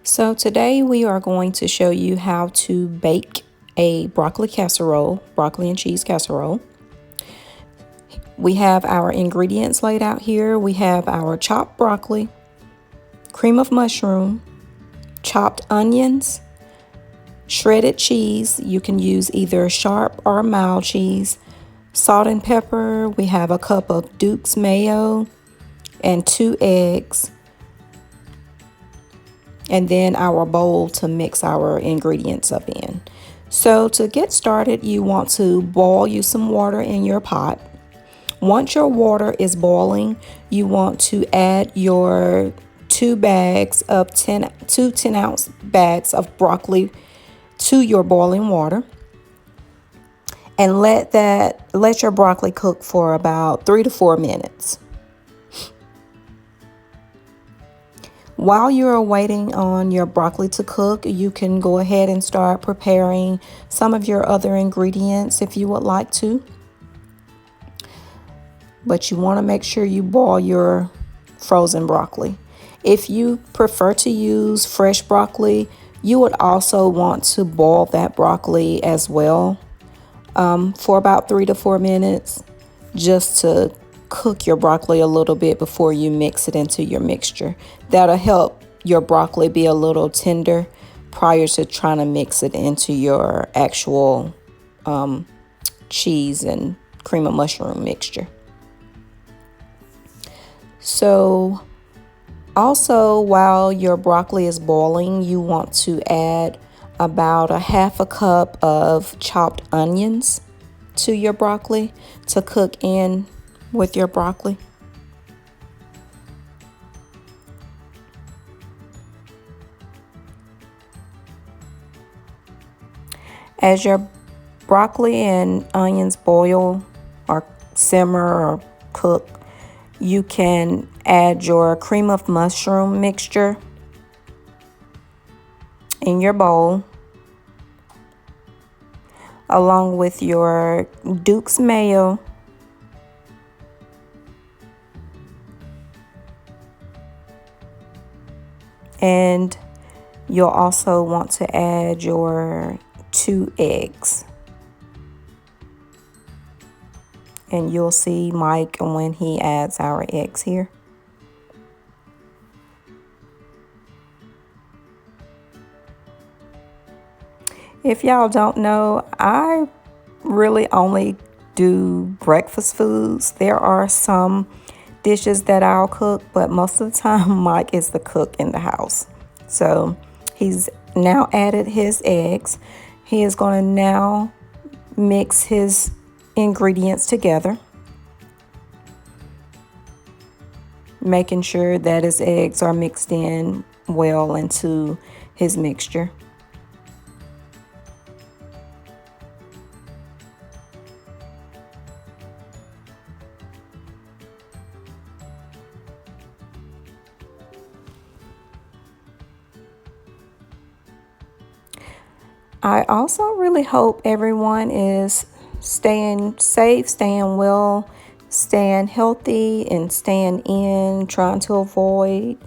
So today we are going to show you how to bake a broccoli casserole, broccoli and cheese casserole. We have our ingredients laid out here. We have our chopped broccoli, cream of mushroom, chopped onions, shredded cheese. You can use either sharp or mild cheese, salt and pepper. We have a cup of Duke's mayo and 2 eggs, and then our bowl to mix our ingredients up in. So to get started, you want to boil you some water in your pot. Once your water is boiling, you want to add your 2 10-ounce bags of broccoli to your boiling water, and let your broccoli cook for about 3 to 4 minutes. While you're waiting on your broccoli to cook, you can go ahead and start preparing some of your other ingredients if you would like to. But you want to make sure you boil your frozen broccoli. If you prefer to use fresh broccoli, you would also want to boil that broccoli as well for about 3 to 4 minutes, just to cook your broccoli a little bit before you mix it into your mixture. That'll help your broccoli be a little tender prior to trying to mix it into your actual cheese and cream of mushroom mixture. So also, while your broccoli is boiling, you want to add about a half a cup of chopped onions to your broccoli to cook in with your broccoli. As your broccoli and onions boil or simmer or cook, you can add your cream of mushroom mixture in your bowl, along with your Duke's mayo, and you'll also want to add your 2 eggs. And you'll see Mike when he adds our eggs here. If y'all don't know, I really only do breakfast foods. There are some dishes that I'll cook, but most of the time Mike is the cook in the house. So he's now added his eggs. He is going to now mix his ingredients together, making sure that his eggs are mixed in well into his mixture. I also really hope everyone is staying safe, staying well, staying healthy, and staying in, trying to avoid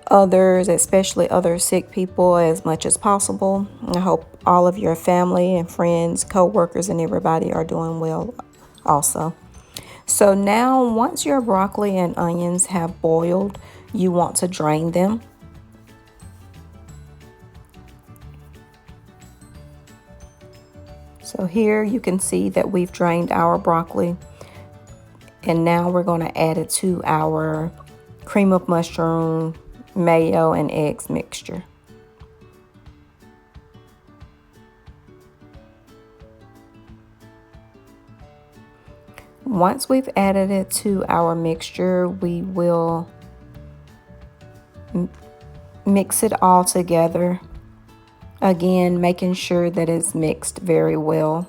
others, especially other sick people, as much as possible. I hope all of your family and friends, co-workers, and everybody are doing well also. So now, once your broccoli and onions have boiled, you want to drain them. So here you can see that we've drained our broccoli, and now we're going to add it to our cream of mushroom, mayo, and eggs mixture. Once we've added it to our mixture, we will mix it all together. Again, making sure that it's mixed very well.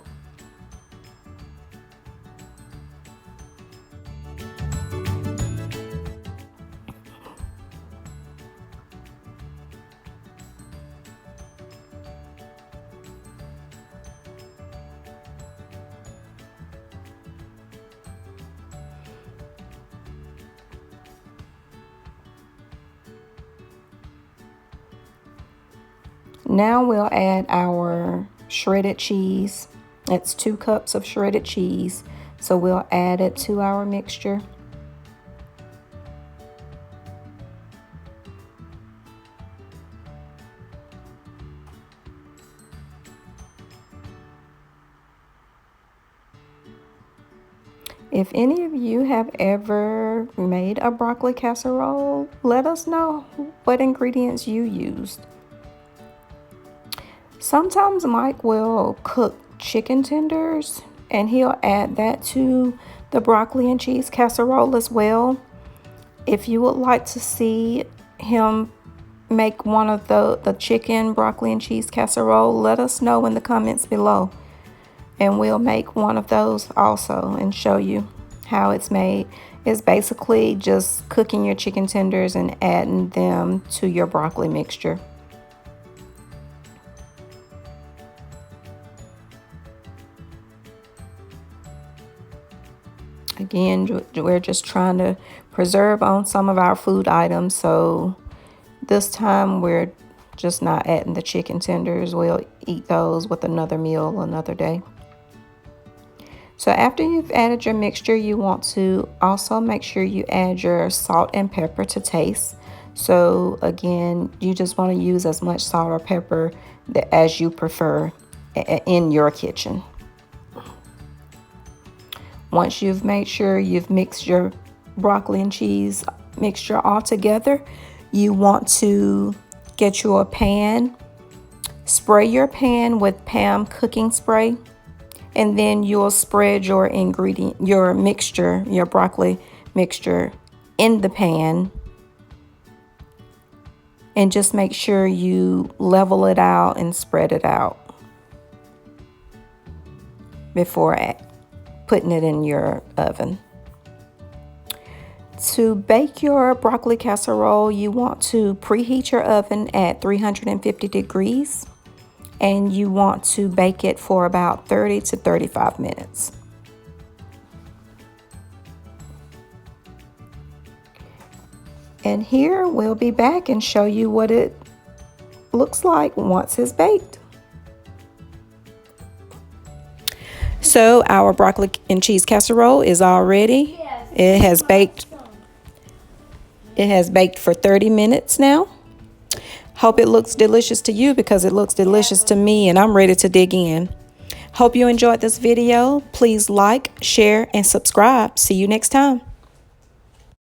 Now we'll add our shredded cheese. It's 2 cups of shredded cheese. So we'll add it to our mixture. If any of you have ever made a broccoli casserole, let us know what ingredients you used. Sometimes Mike will cook chicken tenders and he'll add that to the broccoli and cheese casserole as well. If you would like to see him make one of the chicken, broccoli, and cheese casserole, let us know in the comments below. And we'll make one of those also and show you how it's made. It's basically just cooking your chicken tenders and adding them to your broccoli mixture. Again, we're just trying to preserve on some of our food items, so this time we're just not adding the chicken tenders. We'll eat those with another meal another day. So after you've added your mixture, you want to also make sure you add your salt and pepper to taste. So again, you just want to use as much salt or pepper as you prefer in your kitchen. Once you've made sure you've mixed your broccoli and cheese mixture all together, you want to get you a pan. Spray your pan with Pam cooking spray, and then you'll spread your mixture, your broccoli mixture in the pan. And just make sure you level it out and spread it out before putting it in your oven. To bake your broccoli casserole, you want to preheat your oven at 350 degrees, and you want to bake it for about 30 to 35 minutes. And here we'll be back and show you what it looks like once it's baked. So our broccoli and cheese casserole is all ready. It has baked for 30 minutes now. Hope it looks delicious to you because it looks delicious to me, and I'm ready to dig in. Hope you enjoyed this video. Please like, share, and subscribe. See you next time.